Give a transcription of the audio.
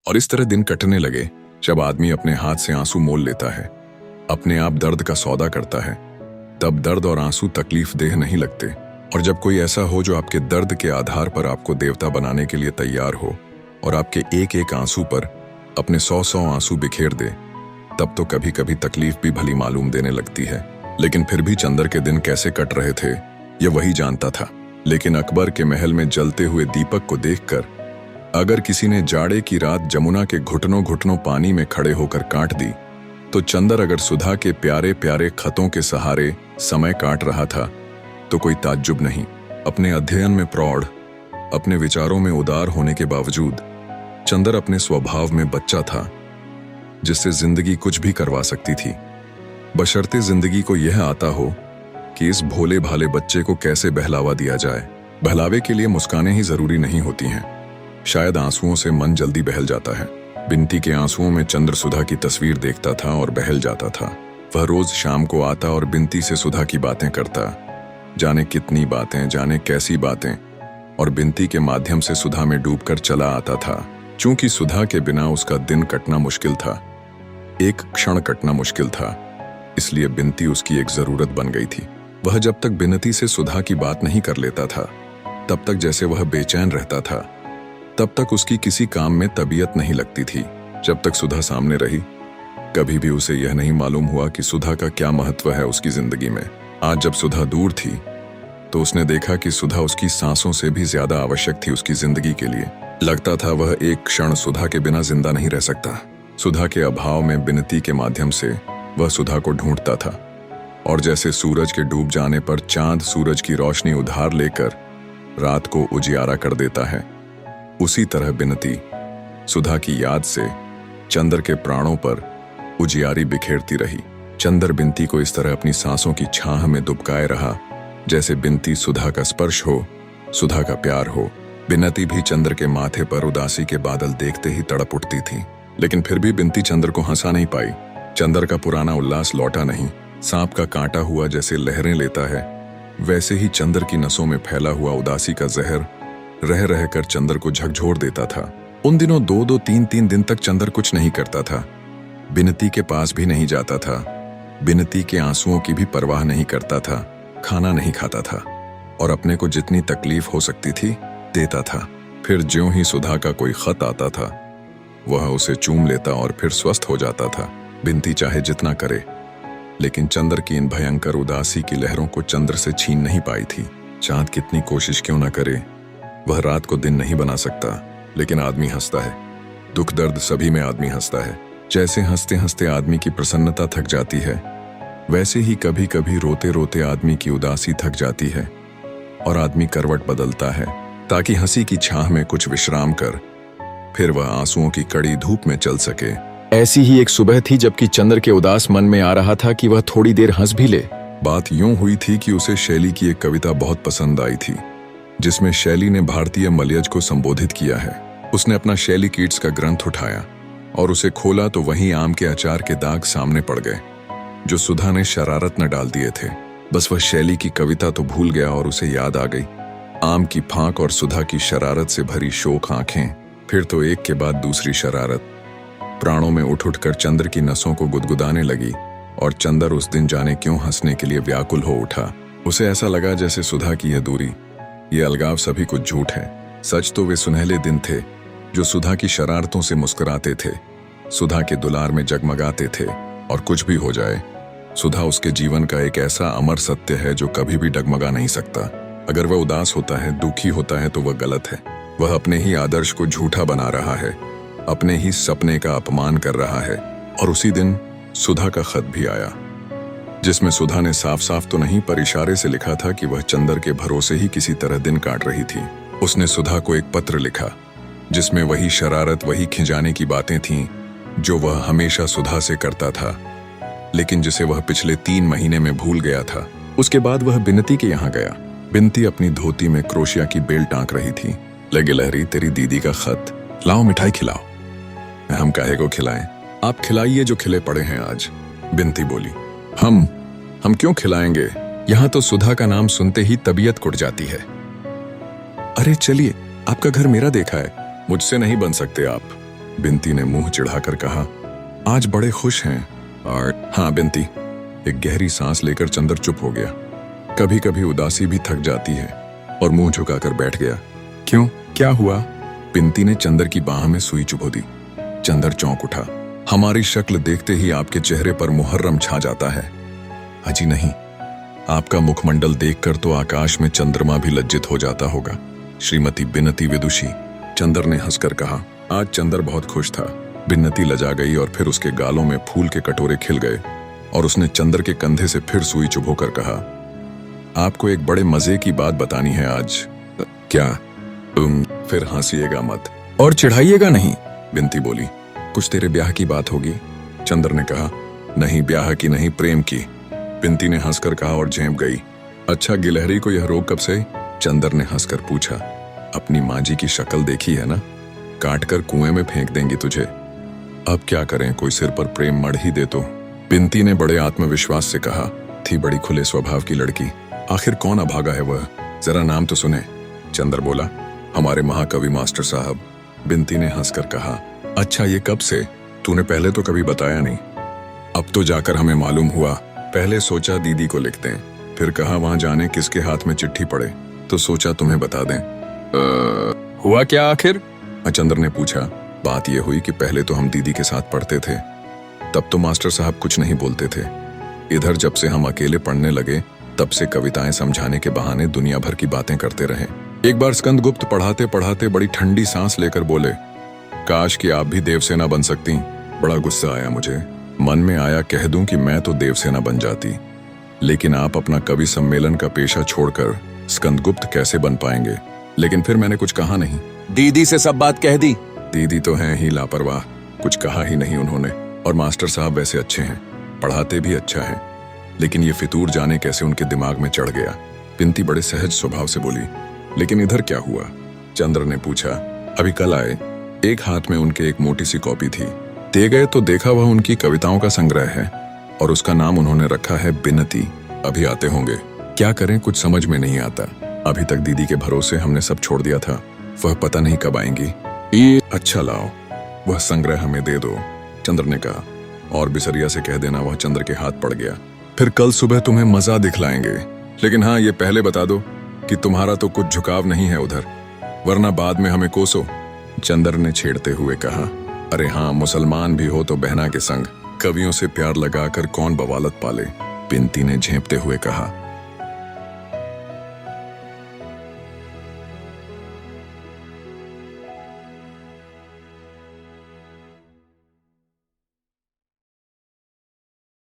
और इस तरह दिन कटने लगे जब आदमी अपने हाथ से आंसू मोल लेता है, अपने आप दर्द का सौदा करता है, तब दर्द और आंसू तकलीफ देह नहीं लगते। और जब कोई ऐसा हो जो आपके दर्द के आधार पर आपको देवता बनाने के लिए तैयार हो और आपके एक एक आंसू पर अपने 100 आंसू बिखेर दे, तब तो कभी कभी तकलीफ भी भली मालूम देने लगती है। लेकिन फिर भी चंदर के दिन कैसे कट रहे थे ये वही जानता था। लेकिन अकबर के महल में जलते हुए दीपक को देखकर अगर किसी ने जाड़े की रात जमुना के घुटनों घुटनों पानी में खड़े होकर काट दी, तो चंदर अगर सुधा के प्यारे प्यारे खतों के सहारे समय काट रहा था तो कोई ताज्जुब नहीं। अपने अध्ययन में प्रौढ़, अपने विचारों में उदार होने के बावजूद चंदर अपने स्वभाव में बच्चा था जिससे जिंदगी कुछ भी करवा सकती थी, बशर्ते जिंदगी को यह आता हो कि इस भोले भाले बच्चे को कैसे बहलावा दिया जाए। बहलावे के लिए मुस्कानें ही जरूरी नहीं होती हैं, शायद आंसुओं से मन जल्दी बहल जाता है। बिनती के आंसुओं में चंद्र सुधा की तस्वीर देखता था और बहल जाता था। वह रोज शाम को आता और बिनती से सुधा की बातें करता, जाने कितनी बातें, जाने कैसी बातें, और बिनती के माध्यम से सुधा में डूबकर चला आता था। चूंकि सुधा के बिना उसका दिन कटना मुश्किल था, एक क्षण कटना मुश्किल था, इसलिए बिनती उसकी एक जरूरत बन गई थी। वह जब तक बिनती से सुधा की बात नहीं कर लेता था, तब तक जैसे वह बेचैन रहता था, तब तक उसकी किसी काम में तबीयत नहीं लगती थी। जब तक सुधा सामने रही, कभी भी उसे यह नहीं मालूम हुआ कि सुधा का क्या महत्व है उसकी जिंदगी में। आज जब सुधा दूर थी तो उसने देखा कि सुधा उसकी सांसों से भी ज्यादा आवश्यक थी उसकी जिंदगी के लिए। लगता था वह एक क्षण सुधा के बिना जिंदा नहीं रह सकता। सुधा के अभाव में बिनती के माध्यम से वह सुधा को ढूंढता था, और जैसे सूरज के डूब जाने पर चांद सूरज की रोशनी उधार लेकर रात को उजियारा कर देता है, उसी तरह बिनती सुधा की याद से चंदर के प्राणों पर उजियारी बिखेरती रही। चंदर बिनती को इस तरह अपनी सांसों की छाह में दुबकाए रहा जैसे बिनती सुधा का स्पर्श हो, सुधा का प्यार हो। बिनती भी चंद्र के माथे पर उदासी के बादल देखते ही तड़प उठती थी, लेकिन फिर भी बिनती चंद्र को हंसा नहीं पाई। चंद्र का पुराना उल्लास लौटा नहीं। सांप का कांटा हुआ जैसे लहरें लेता है, वैसे ही चंद्र की नसों में फैला हुआ उदासी का जहर रह रहकर चंद्र को झकझोर देता था। उन दिनों 2-2, 3-3 दिन तक चंद्र कुछ नहीं करता था, बिनती के पास भी नहीं जाता था, बिनती के आंसुओं की भी परवाह नहीं करता था, खाना नहीं खाता था, और अपने को जितनी तकलीफ हो सकती थी देता था। फिर ज्यों ही सुधा का कोई खत आता था, वह उसे चूम लेता और फिर स्वस्थ हो जाता था। बिनती चाहे जितना करे, लेकिन चंद्र की इन भयंकर उदासी की लहरों को चंद्र से छीन नहीं पाई थी। चांद कितनी कोशिश क्यों न करे, वह रात को दिन नहीं बना सकता। लेकिन आदमी हंसता है, दुख दर्द सभी में आदमी हंसता है। जैसे हंसते हंसते आदमी की प्रसन्नता थक जाती है, वैसे ही कभी कभी रोते रोते आदमी की उदासी थक जाती है और आदमी करवट बदलता है ताकि हंसी की छाह में कुछ विश्राम कर फिर वह आंसुओं की कड़ी धूप में चल सके। ऐसी ही एक सुबह थी जबकि चंद्र के उदास मन में आ रहा था कि वह थोड़ी देर हंस भी ले। बात यूं हुई थी कि उसे शैली की एक कविता बहुत पसंद आई थी, जिसमें शैली ने भारतीय मलयज को संबोधित किया है। उसने अपना शैली कीट्स का ग्रंथ उठाया और उसे खोला तो वहीं आम के अचार के दाग सामने पड़ गए जो सुधा ने शरारत न डाल दिए थे। बस वह शैली की कविता तो भूल गया और उसे याद आ गई आम की फांक और सुधा की शरारत से भरी शोक आंखें। फिर तो एक के बाद दूसरी शरारत प्राणों में उठ उठकर चंद्र की नसों को गुदगुदाने लगी, और चंद्र उस दिन जाने क्यों हंसने के लिए व्याकुल हो उठा। उसे ऐसा लगा जैसे सुधा की यह दूरी, ये अलगाव सभी कुछ झूठ है। सच तो वे सुनहले दिन थे जो सुधा की शरारतों से मुस्कुराते थे, सुधा के दुलार में जगमगाते थे, और कुछ भी हो जाए सुधा उसके जीवन का एक ऐसा अमर सत्य है जो कभी भी डगमगा नहीं सकता। अगर वह उदास होता है, दुखी होता है, तो वह गलत है। वह अपने ही आदर्श को झूठा बना रहा है, अपने ही सपने का अपमान कर रहा है। और उसी दिन सुधा का खत भी आया, जिसमें सुधा ने साफ साफ तो नहीं पर इशारे से लिखा था कि वह चंद्र के भरोसे ही किसी तरह दिन काट रही थी। उसने सुधा को एक पत्र लिखा जिसमें वही शरारत, वही खिंजाने की बातें थीं जो वह हमेशा सुधा से करता था, लेकिन जिसे वह पिछले 3 महीने में भूल गया था। उसके बाद वह बिनती के यहाँ गया। बिनती अपनी धोती में क्रोशिया की बेल टांक रही थी। लगे लहरी, तेरी दीदी का खत, लाओ मिठाई खिलाओ। हम काहे को खिलाएं, आप खिलाइए जो खिले पड़े हैं आज। बिनती बोली, हम क्यों खिलाएंगे, यहाँ तो सुधा का नाम सुनते ही तबीयत कुट जाती है। अरे चलिए, आपका घर मेरा देखा है, मुझसे नहीं बन सकते आप। बिनती ने मुंह चिढ़ाकर कहा। आज बड़े खुश हैं। और हाँ बिनती। एक गहरी सांस लेकर चंदर चुप हो गया। कभी कभी उदासी भी थक जाती है, और मुंह झुकाकर बैठ गया। क्यों, क्या हुआ? बिनती ने चंदर की बाह में सुई चुभो दी। चंदर चौंक उठा। हमारी शक्ल देखते ही आपके चेहरे पर मुहर्रम छा जाता है। अजी नहीं, आपका मुखमंडल देखकर तो आकाश में चंद्रमा भी लज्जित हो जाता होगा। श्रीमती बिन्नती विदुषी, चंदर ने हंसकर कहा। आज चंदर बहुत खुश था। बिन्नती लजा गई और फिर उसके गालों में फूल के कटोरे खिल गए, और उसने चंदर के कंधे से फिर सुई चुभोकर कहा, आपको एक बड़े मजे की बात बतानी है आज। क्या? फिर हंसिएगा मत और चिढ़ाइएगा नहीं, बिनती बोली। कुछ तेरे ब्याह की बात होगी, चंदर ने कहा। नहीं, ब्याह की नहीं, प्रेम की, बिनती ने हंसकर कहा और झेंप गई। अच्छा, गिलहरी को यह रोग कब से? चंदर ने हंसकर पूछा। अपनी माँ जी की शक्ल देखी है ना, काट कर कुएं में फेंक देंगी तुझे। अब क्या करें, कोई सिर पर प्रेम मढ़ ही दे तो, बिनती ने बड़े आत्मविश्वास से कहा। थी बड़ी खुले स्वभाव की लड़की, आखिर कौन अभागा है वह, जरा नाम तो सुने। चंदर बोला, हमारे महाकवि मास्टर साहब। बिनती ने हंसकर कहा। अच्छा, ये कब से? तूने पहले तो कभी बताया नहीं। अब तो जाकर हमें मालूम हुआ। पहले सोचा दीदी को लिखते हैं, फिर कहा वहां जाने किसके हाथ में चिट्ठी पड़े, तो सोचा तुम्हें बता दें। हुआ क्या आखिर? चंदर ने पूछा। बात यह हुई कि पहले तो हम दीदी के साथ पढ़ते थे, तब तो मास्टर साहब कुछ नहीं बोलते थे। इधर जब से हम अकेले पढ़ने लगे, तब से कविताएं समझाने के बहाने दुनिया भर की बातें करते रहे। एक बार स्कंदगुप्त पढ़ाते पढ़ाते बड़ी ठंडी सांस लेकर बोले, काश कि आप भी देवसेना बन सकती। बड़ा गुस्सा आया मुझे। मन में आया कह दूं कि मैं तो देवसेना बन जाती, लेकिन आप अपना कवि सम्मेलन का पेशा छोड़कर स्कंदगुप्त कैसे बन पाएंगे? लेकिन फिर मैंने कुछ कहा नहीं। दीदी से सब बात कह दी? दीदी तो हैं ही लापरवाह, कुछ कहा ही नहीं उन्होंने। और मास्टर साहब वैसे अच्छे हैं, पढ़ाते भी अच्छा है, लेकिन ये फितूर जाने कैसे उनके दिमाग में चढ़ गया। बिनती बड़े सहज स्वभाव से बोली, लेकिन इधर क्या हुआ? चंद्र ने पूछा। अभी कल आए, एक हाथ में उनके एक मोटी सी कॉपी थी। दे गए तो देखा वह उनकी कविताओं का संग्रह है, और उसका नाम उन्होंने रखा है बिन्नती। अभी आते होंगे। क्या करें, कुछ समझ में नहीं आता। अभी तक दीदी के भरोसे हमने सब छोड़ दिया था, वह पता नहीं कब आएंगी। ये अच्छा लाओ, वह संग्रह हमें दे दो, चंद्र ने कहा। और बिसरिया से कह देना वह चंद्र के हाथ पड़ गया। फिर कल सुबह तुम्हें मजा दिखलाएंगे, लेकिन हाँ, ये पहले बता दो कि तुम्हारा तो कुछ झुकाव नहीं है उधर, वरना बाद में हमें कोसो, चंद्र ने छेड़ते हुए कहा। अरे हाँ, मुसलमान भी हो तो बहना के संग, कवियों से प्यार लगाकर कौन बवालत पाले, बिनती ने झेंपते हुए कहा।